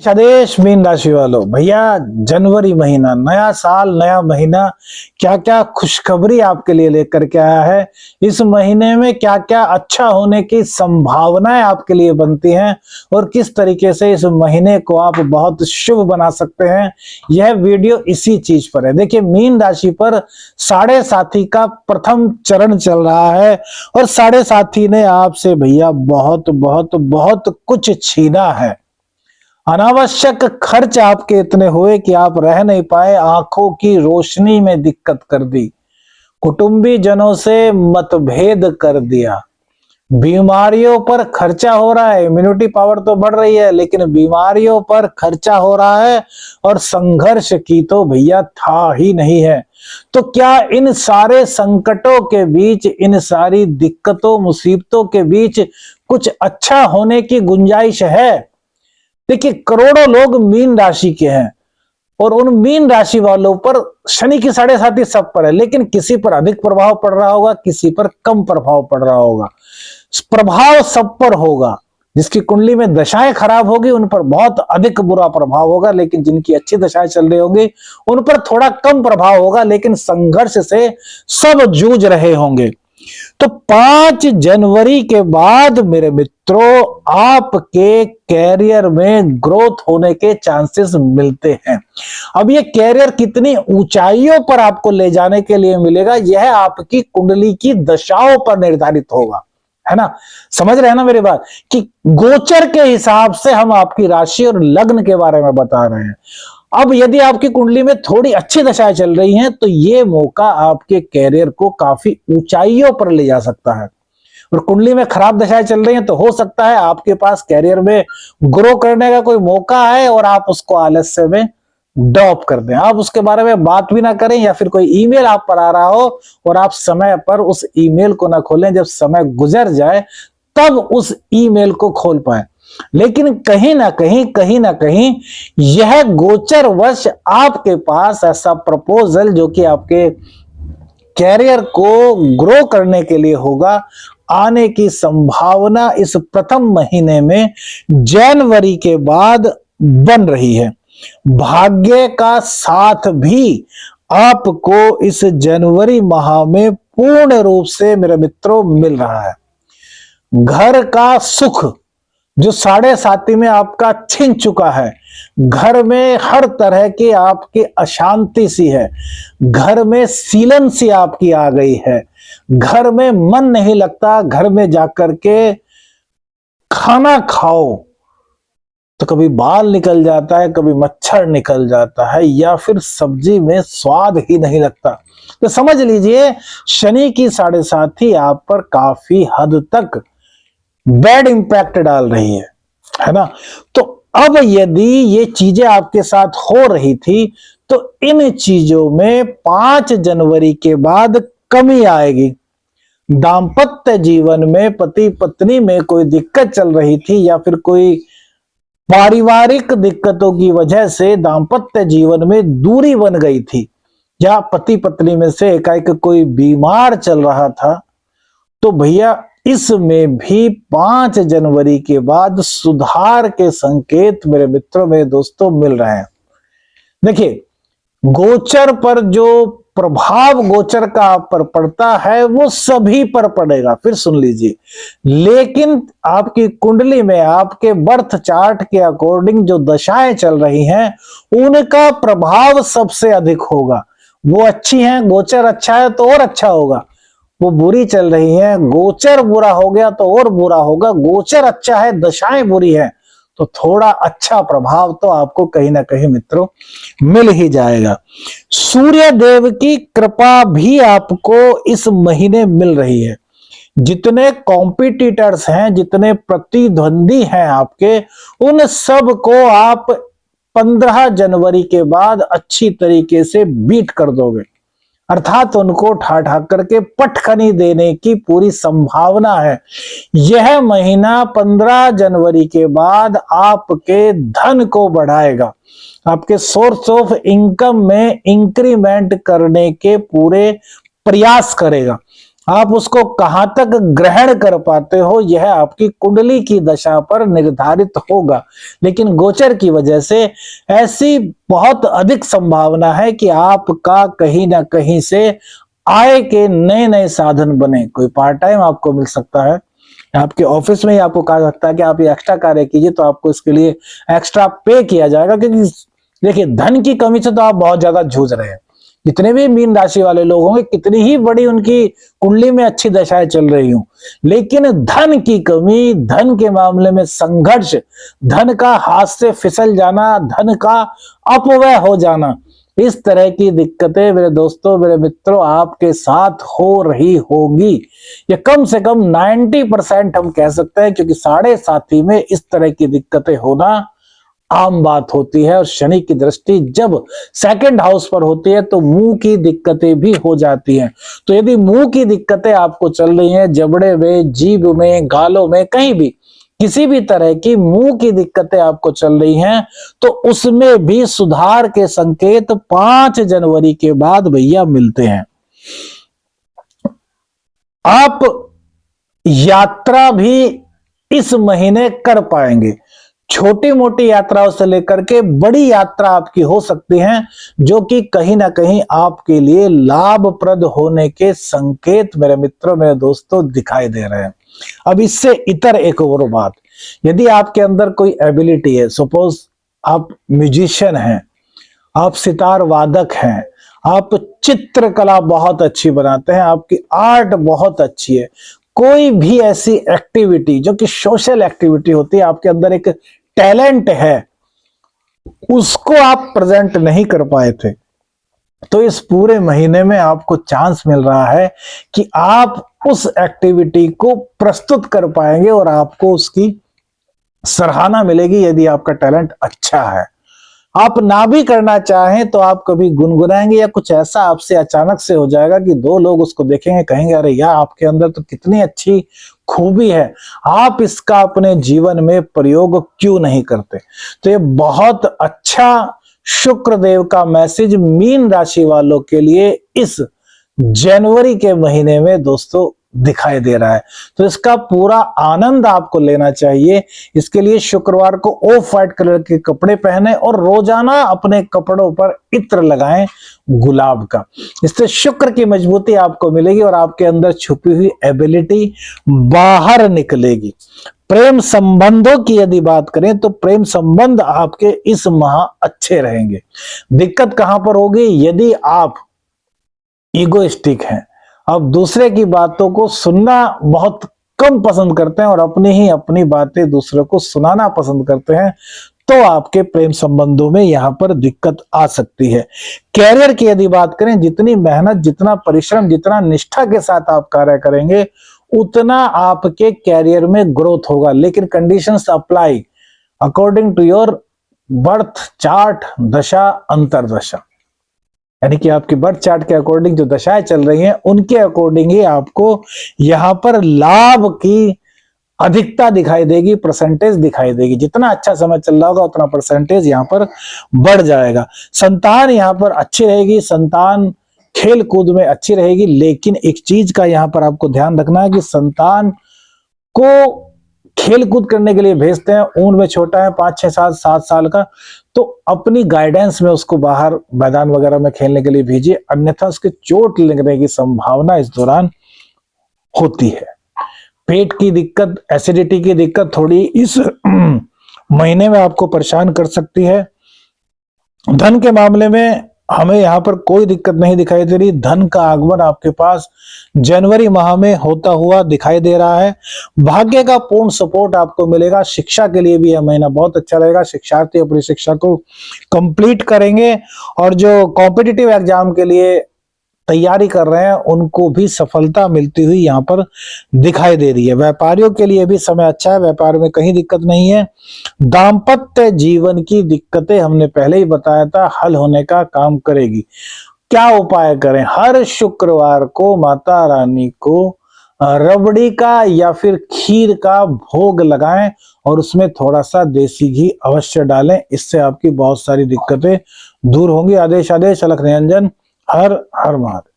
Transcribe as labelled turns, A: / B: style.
A: आदेश mean राशि वालों, भैया जनवरी महीना, नया साल नया महीना, क्या क्या खुशखबरी आपके लिए लेकर के आया है। इस महीने में क्या क्या अच्छा होने की संभावनाएं आपके लिए बनती हैं और किस तरीके से इस महीने को आप बहुत शुभ बना सकते हैं, यह वीडियो इसी चीज पर है। देखिए, मीन राशि पर साढ़े साथी का प्रथम चरण चल रहा है और साढ़े साथी ने आपसे भैया बहुत बहुत बहुत कुछ छीना है। अनावश्यक खर्च आपके इतने हुए कि आप रह नहीं पाए, आंखों की रोशनी में दिक्कत कर दी, कुटुंबी जनों से मतभेद कर दिया, बीमारियों पर खर्चा हो रहा है। इम्यूनिटी पावर तो बढ़ रही है लेकिन बीमारियों पर खर्चा हो रहा है और संघर्ष की तो भैया था ही नहीं है। तो क्या इन सारे संकटों के बीच, इन सारी दिक्कतों मुसीबतों के बीच कुछ अच्छा होने की गुंजाइश है? देखिए, करोड़ों लोग मीन राशि के हैं और उन मीन राशि वालों पर शनि की साढ़े साथी सब पर है, लेकिन किसी पर अधिक प्रभाव पड़ रहा होगा, किसी पर कम प्रभाव पड़ रहा होगा। प्रभाव सब पर होगा। जिसकी कुंडली में दशाएं खराब होगी उन पर बहुत अधिक बुरा प्रभाव होगा, लेकिन जिनकी अच्छी दशाएं चल रही होंगी उन पर थोड़ा कम प्रभाव होगा, लेकिन संघर्ष से सब जूझ रहे होंगे। तो 5 जनवरी के बाद मेरे मित्रों, आपके कैरियर में ग्रोथ होने के चांसेस मिलते हैं। अब ये कैरियर कितनी ऊंचाइयों पर आपको ले जाने के लिए मिलेगा, यह आपकी कुंडली की दशाओं पर निर्धारित होगा, है ना। समझ रहे हैं ना मेरी बात, कि गोचर के हिसाब से हम आपकी राशि और लग्न के बारे में बता रहे हैं। अब यदि आपकी कुंडली में थोड़ी अच्छी दशाएं चल रही हैं तो ये मौका आपके कैरियर को काफी ऊंचाइयों पर ले जा सकता है, और कुंडली में खराब दशाएं चल रही हैं तो हो सकता है आपके पास कैरियर में ग्रो करने का कोई मौका है और आप उसको आलस्य में ड्रॉप कर दें, आप उसके बारे में बात भी ना करें, या फिर कोई ईमेल आप पर आ रहा हो और आप समय पर उस ईमेल को ना खोलें, जब समय गुजर जाए तब उस ईमेल को खोल पाए। लेकिन कहीं ना कहीं यह गोचरवश आपके पास ऐसा प्रपोजल जो कि आपके कैरियर को ग्रो करने के लिए होगा, आने की संभावना इस प्रथम महीने में जनवरी के बाद बन रही है। भाग्य का साथ भी आपको इस जनवरी माह में पूर्ण रूप से मेरे मित्रों मिल रहा है। घर का सुख जो साढ़े साथी में आपका छिन चुका है, घर में हर तरह की आपकी अशांति सी है, घर में सीलन सी आपकी आ गई है, घर में मन नहीं लगता, घर में जाकर के खाना खाओ तो कभी बाल निकल जाता है, कभी मच्छर निकल जाता है, या फिर सब्जी में स्वाद ही नहीं लगता। तो समझ लीजिए, शनि की साढ़े साथी आप पर काफी हद तक बैड इंपैक्ट डाल रही है ना। तो अब यदि ये चीजें आपके साथ हो रही थी तो इन चीजों में 5 जनवरी के बाद कमी आएगी। दांपत्य जीवन में पति पत्नी में कोई दिक्कत चल रही थी या फिर कोई पारिवारिक दिक्कतों की वजह से दांपत्य जीवन में दूरी बन गई थी, या पति पत्नी में से एकाएक कोई बीमार चल रहा था, तो भैया इसमें भी 5 जनवरी के बाद सुधार के संकेत मेरे मित्रों, मेरे दोस्तों मिल रहे हैं। देखिए, गोचर पर जो प्रभाव गोचर का आप पर पड़ता है वो सभी पर पड़ेगा, फिर सुन लीजिए, लेकिन आपकी कुंडली में आपके बर्थ चार्ट के अकॉर्डिंग जो दशाएं चल रही हैं उनका प्रभाव सबसे अधिक होगा। वो अच्छी हैं, गोचर अच्छा है तो और अच्छा होगा, वो बुरी चल रही है, गोचर बुरा हो गया तो और बुरा होगा, गोचर अच्छा है दशाएं बुरी है तो थोड़ा अच्छा प्रभाव तो आपको कहीं ना कहीं मित्रों मिल ही जाएगा। सूर्य देव की कृपा भी आपको इस महीने मिल रही है। जितने कॉम्पिटिटर्स हैं, जितने प्रतिद्वंदी हैं आपके, उन सब को आप 15 जनवरी के बाद अच्छी तरीके से बीट कर दोगे, अर्थात उनको ठाठा करके पटखनी देने की पूरी संभावना है। यह महीना 15 जनवरी के बाद आपके धन को बढ़ाएगा, आपके सोर्स ऑफ इनकम में इंक्रीमेंट करने के पूरे प्रयास करेगा। आप उसको कहां तक ग्रहण कर पाते हो यह आपकी कुंडली की दशा पर निर्धारित होगा। लेकिन गोचर की वजह से ऐसी बहुत अधिक संभावना है कि आपका कहीं ना कहीं से आय के नए नए साधन बने। कोई पार्ट टाइम आपको मिल सकता है, आपके ऑफिस में ही आपको कहा सकता है कि आप ये एक्स्ट्रा कार्य कीजिए, तो आपको इसके लिए एक्स्ट्रा पे किया जाएगा। क्योंकि देखिए, धन की कमी से तो आप बहुत ज्यादा जूझ रहे हैं। जितने भी मीन राशि वाले लोग होंगे, कितनी ही बड़ी उनकी कुंडली में अच्छी दशाएं चल रही हूं, लेकिन धन की कमी, धन के मामले में संघर्ष, धन का हाथ से फिसल जाना, धन का अपव्यय हो जाना, इस तरह की दिक्कतें मेरे दोस्तों, मेरे मित्रों, आपके साथ हो रही होंगी। ये कम से कम 90% हम कह सकते हैं, क्योंकि 7.5 में इस तरह की दिक्कतें होना आम बात होती है। और शनि की दृष्टि जब सेकंड हाउस पर होती है तो मुंह की दिक्कतें भी हो जाती हैं। तो यदि मुंह की दिक्कतें आपको चल रही हैं, जबड़े में, जीभ में, गालों में, कहीं भी किसी भी तरह की मुंह की दिक्कतें आपको चल रही हैं, तो उसमें भी सुधार के संकेत 5 जनवरी के बाद भैया मिलते हैं। आप यात्रा भी इस महीने कर पाएंगे। छोटी मोटी यात्राओं से लेकर के बड़ी यात्रा आपकी हो सकती है, जो कि कहीं ना कहीं आपके लिए लाभप्रद होने के संकेत मेरे मित्रों, मेरे दोस्तों, दिखाई दे रहे हैं। अब इससे इतर एक और बात, यदि आपके अंदर कोई एबिलिटी है, सपोज आप म्यूजिशियन हैं, आप सितार वादक हैं, आप चित्रकला बहुत अच्छी बनाते हैं, आपकी आर्ट बहुत अच्छी है, कोई भी ऐसी एक्टिविटी जो कि सोशल एक्टिविटी होती है, आपके अंदर एक टैलेंट है, उसको आप प्रेजेंट नहीं कर पाए थे, तो इस पूरे महीने में आपको चांस मिल रहा है कि आप उस एक्टिविटी को प्रस्तुत कर पाएंगे और आपको उसकी सराहना मिलेगी यदि आपका टैलेंट अच्छा है। आप ना भी करना चाहें तो आप कभी गुनगुनाएंगे या कुछ ऐसा आपसे अचानक से हो जाएगा कि 2 लोग उसको देखेंगे, कहेंगे अरे यार, आपके अंदर तो कितनी अच्छी खूबी है, आप इसका अपने जीवन में प्रयोग क्यों नहीं करते। तो ये बहुत अच्छा शुक्र देव का मैसेज मीन राशि वालों के लिए इस जनवरी के महीने में दोस्तों दिखाई दे रहा है। तो इसका पूरा आनंद आपको लेना चाहिए। इसके लिए शुक्रवार को ऑफ व्हाइट कलर के कपड़े पहने और रोजाना अपने कपड़ों पर इत्र लगाएं गुलाब का। इससे शुक्र की मजबूती आपको मिलेगी और आपके अंदर छुपी हुई एबिलिटी बाहर निकलेगी। प्रेम संबंधों की यदि बात करें तो प्रेम संबंध आपके इस माह अच्छे रहेंगे। दिक्कत कहां पर होगी, यदि आप ईगोइस्टिक हैं, अब दूसरे की बातों को सुनना बहुत कम पसंद करते हैं और अपनी बातें दूसरों को सुनाना पसंद करते हैं, तो आपके प्रेम संबंधों में यहां पर दिक्कत आ सकती है। कैरियर की यदि बात करें, जितनी मेहनत, जितना परिश्रम, जितना निष्ठा के साथ आप कार्य करेंगे, उतना आपके कैरियर में ग्रोथ होगा। लेकिन conditions apply according to your birth chart, दशा, अंतरदशा, यानी कि आपकी बर्थ चार्ट के अकॉर्डिंग जो दशाएं चल रही हैं, उनके अकॉर्डिंग ही आपको यहां पर लाभ की अधिकता दिखाई देगी, परसेंटेज दिखाई देगी। जितना अच्छा समय चल रहा होगा उतना परसेंटेज यहां पर बढ़ जाएगा। संतान यहां पर अच्छी रहेगी, संतान खेल कूद में अच्छी रहेगी। लेकिन एक चीज का यहां पर आपको ध्यान रखना है कि संतान को खेल कूद करने के लिए भेजते हैं, उम्र में छोटा है, 5, 6, 7 साल का, तो अपनी गाइडेंस में उसको बाहर मैदान वगैरह में खेलने के लिए भेजिए, अन्यथा उसके चोट लगने की संभावना इस दौरान होती है। पेट की दिक्कत, एसिडिटी की दिक्कत थोड़ी इस महीने में आपको परेशान कर सकती है। धन के मामले में हमें यहां पर कोई दिक्कत नहीं दिखाई दे रही। धन का आगमन आपके पास जनवरी माह में होता हुआ दिखाई दे रहा है। भाग्य का पूर्ण सपोर्ट आपको मिलेगा। शिक्षा के लिए भी यह महीना बहुत अच्छा रहेगा। शिक्षार्थी अपनी शिक्षा को कंप्लीट करेंगे और जो कॉम्पिटिटिव एग्जाम के लिए तैयारी कर रहे हैं उनको भी सफलता मिलती हुई यहाँ पर दिखाई दे रही है। व्यापारियों के लिए भी समय अच्छा है, व्यापार में कहीं दिक्कत नहीं है। दाम्पत्य जीवन की दिक्कतें हमने पहले ही बताया था, हल होने का काम करेगी। क्या उपाय करें? हर शुक्रवार को माता रानी को रबड़ी का या फिर खीर का भोग लगाएं और उसमें थोड़ा सा देसी घी अवश्य डालें। इससे आपकी बहुत सारी दिक्कतें दूर होंगी। आदेश अलख निरंजन। हर हर महादेव।